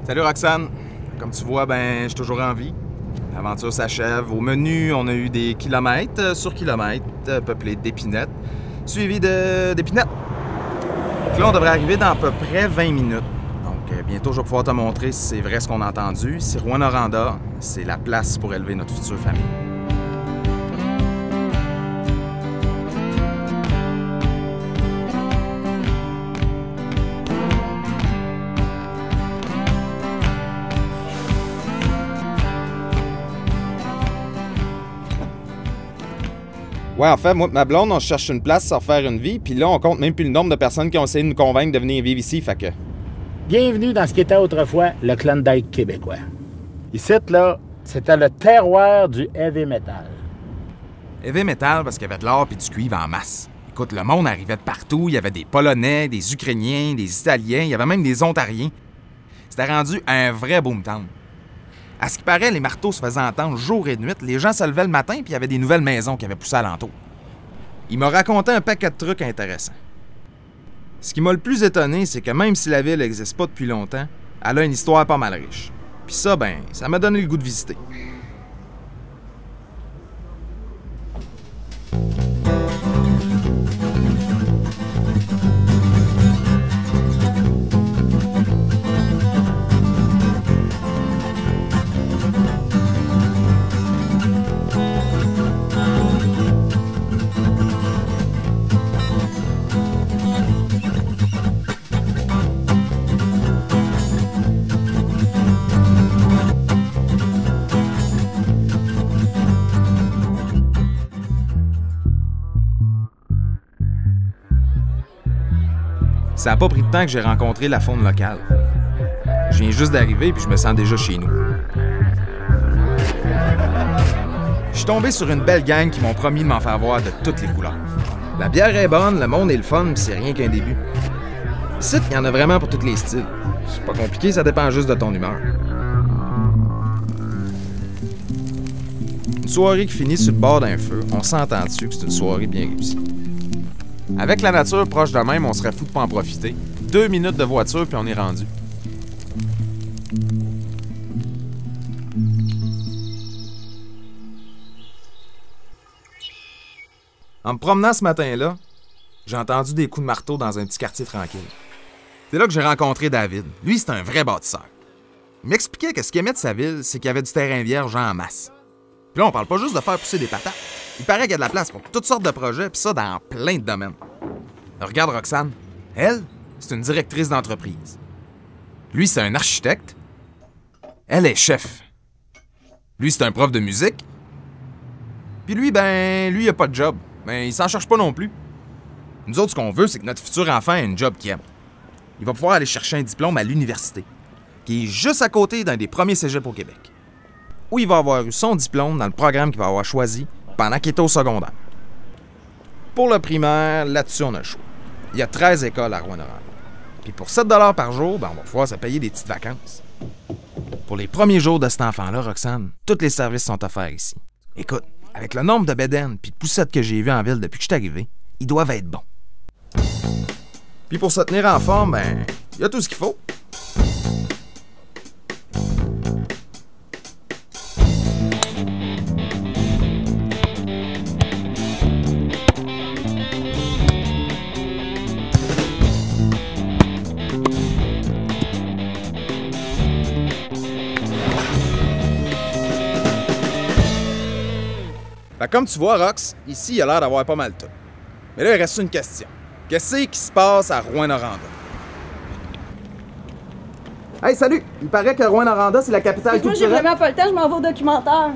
Salut Roxane. Comme tu vois, je suis toujours en vie. L'aventure s'achève. Au menu, on a eu des kilomètres sur kilomètres peuplés d'épinettes, suivis d'épinettes. Donc là, on devrait arriver dans à peu près 20 minutes. Donc bientôt, je vais pouvoir te montrer si c'est vrai ce qu'on a entendu, si Rouyn-Noranda, c'est la place pour élever notre future famille. Ouais, en fait, moi et ma blonde, on cherche une place pour faire une vie, puis là, on compte même plus le nombre de personnes qui ont essayé de nous convaincre de venir vivre ici, fait que... Bienvenue dans ce qui était autrefois le Klondike québécois. Ici, là, c'était le terroir du heavy metal. Heavy metal parce qu'il y avait de l'or et du cuivre en masse. Écoute, le monde arrivait de partout, il y avait des Polonais, des Ukrainiens, des Italiens, il y avait même des Ontariens. C'était rendu un vrai boomtown. À ce qui paraît, les marteaux se faisaient entendre jour et nuit, les gens se levaient le matin puis il y avait des nouvelles maisons qui avaient poussé alentour. Il m'a raconté un paquet de trucs intéressants. Ce qui m'a le plus étonné, c'est que même si la ville n'existe pas depuis longtemps, elle a une histoire pas mal riche. Puis ça, ça m'a donné le goût de visiter. Ça n'a pas pris de temps que j'ai rencontré la faune locale. Je viens juste d'arriver puis je me sens déjà chez nous. Je suis tombé sur une belle gang qui m'ont promis de m'en faire voir de toutes les couleurs. La bière est bonne, le monde est le fun, puis c'est rien qu'un début. Ici, il y en a vraiment pour tous les styles. C'est pas compliqué, ça dépend juste de ton humeur. Une soirée qui finit sur le bord d'un feu, on s'entend dessus que c'est une soirée bien réussie. Avec la nature proche de même, on serait fou de pas en profiter. 2 minutes de voiture, puis on est rendu. En me promenant ce matin-là, j'ai entendu des coups de marteau dans un petit quartier tranquille. C'est là que j'ai rencontré David. Lui, c'est un vrai bâtisseur. Il m'expliquait que ce qu'il aimait de sa ville, c'est qu'il y avait du terrain vierge en masse. Puis là, on parle pas juste de faire pousser des patates. Il paraît qu'il y a de la place pour toutes sortes de projets, puis ça dans plein de domaines. Alors, regarde Roxane. Elle, c'est une directrice d'entreprise. Lui, c'est un architecte. Elle est chef. Lui, c'est un prof de musique. Puis lui, il a pas de job. Il s'en cherche pas non plus. Nous autres, ce qu'on veut, c'est que notre futur enfant ait une job qu'il aime. Il va pouvoir aller chercher un diplôme à l'université, qui est juste à côté d'un des premiers cégeps au Québec, où il va avoir eu son diplôme dans le programme qu'il va avoir choisi pendant qu'il était au secondaire. Pour le primaire, là-dessus, on a le choix. Il y a 13 écoles à Rouyn-Noranda. Puis pour 7 $ par jour, on va pouvoir se payer des petites vacances. Pour les premiers jours de cet enfant-là, Roxane, tous les services sont offerts ici. Écoute, avec le nombre de bédaines puis de poussettes que j'ai vues en ville depuis que je suis arrivé, ils doivent être bons. Puis pour se tenir en forme, il y a tout ce qu'il faut. Comme tu vois, Rox, ici, il a l'air d'avoir pas mal tout. Mais là, il reste une question. Qu'est-ce qui se passe à Rouyn-Noranda? Hey, salut! Il paraît que Rouyn-Noranda, c'est la capitale culturelle. Moi, j'ai vraiment pas le temps, je m'en vais au documentaire.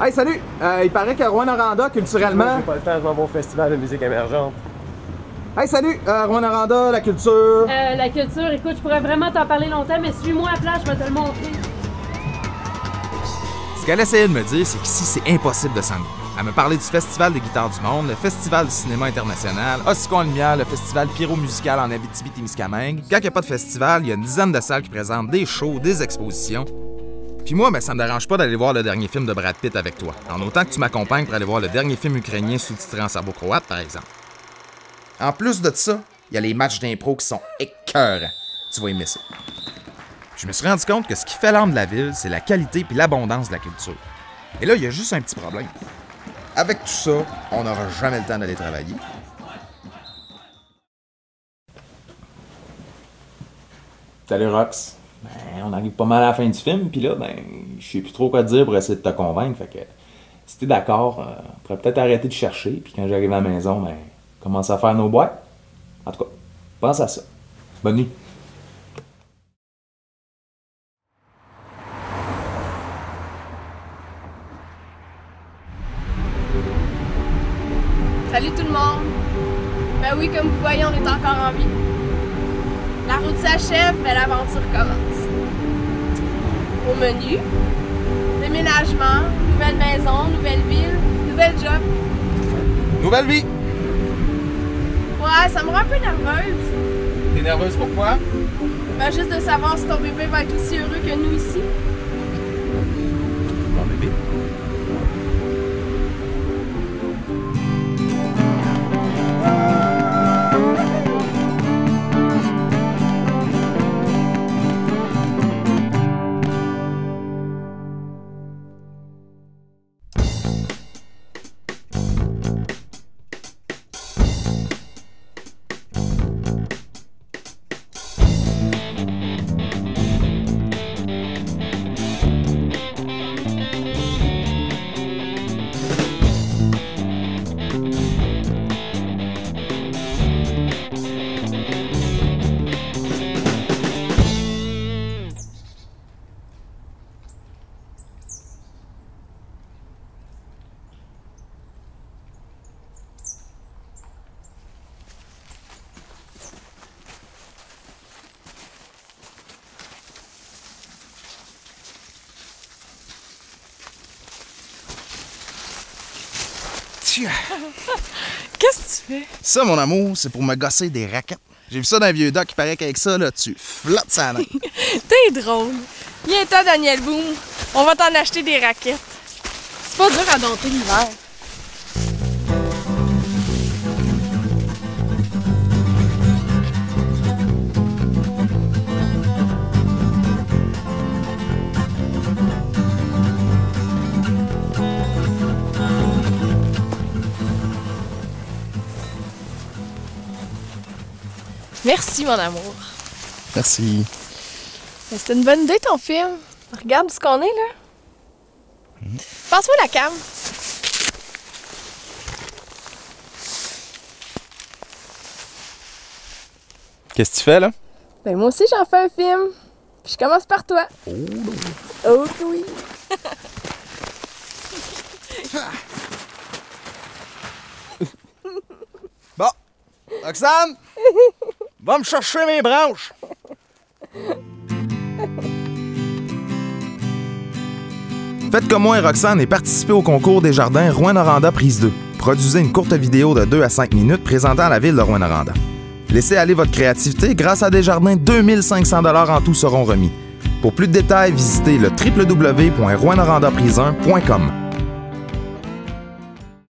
Hey, salut! Il paraît que Rouyn-Noranda, culturellement... Moi, j'ai pas le temps, je m'en vais au festival de musique émergente. Hey, salut! Rouyn-Noranda, la culture... La culture, écoute, je pourrais vraiment t'en parler longtemps, mais suis-moi à place, je vais te le montrer. Ce qu'elle essayait de me dire, c'est qu'ici, c'est impossible de s'ennuyer. Elle me parlait du Festival des guitares du monde, le Festival du cinéma international, Ossicon en lumière, le Festival pyro-musical en Abitibi-Témiscamingue. Quand il n'y a pas de festival, il y a une dizaine de salles qui présentent des shows, des expositions. Puis moi, ça me dérange pas d'aller voir le dernier film de Brad Pitt avec toi, en autant que tu m'accompagnes pour aller voir le dernier film ukrainien sous-titré en serbo-croate, par exemple. En plus de ça, il y a les matchs d'impro qui sont écœurants. Tu vas aimer ça. Je me suis rendu compte que ce qui fait l'âme de la ville, c'est la qualité puis l'abondance de la culture. Et là, il y a juste un petit problème. Avec tout ça, on n'aura jamais le temps d'aller travailler. Salut Rox. On arrive pas mal à la fin du film, puis là, je sais plus trop quoi te dire pour essayer de te convaincre, fait que si t'es d'accord, on pourrait peut-être arrêter de chercher, puis quand j'arrive à la maison, commencer à faire nos boîtes. En tout cas, pense à ça. Bonne nuit. Salut tout le monde! Ben oui, comme vous voyez, on est encore en vie. La route s'achève, mais l'aventure commence. Au menu, déménagement, nouvelle maison, nouvelle ville, nouvelle job. Nouvelle vie! Ouais, ça me rend un peu nerveuse. T'es nerveuse pourquoi? Ben juste de savoir si ton bébé va être aussi heureux que nous ici. Mon bébé? Qu'est-ce que tu fais? Ça, mon amour, c'est pour me gosser des raquettes. J'ai vu ça dans un vieux doc, il paraît qu'avec ça, là, tu flottes sa main. T'es drôle. Viens-toi, Daniel Boom. On va t'en acheter des raquettes. C'est pas dur à dompter l'hiver. Merci, mon amour. Merci. C'était une bonne idée, ton film. Regarde ce qu'on est, là. Passe-moi la cam. Qu'est-ce que tu fais, là? Ben, moi aussi, j'en fais un film. Puis je commence par toi. Oh oui. Bon, Roxane, va me chercher mes branches. Faites comme moi et Roxane et participez au concours des jardins Rouyn-Noranda prise 2. Produisez une courte vidéo de 2 à 5 minutes présentant la ville de Rouyn-Noranda. Laissez aller votre créativité grâce à Desjardins, 2500 $ en tout seront remis. Pour plus de détails, visitez le www.rouyn-norandaprise1.com.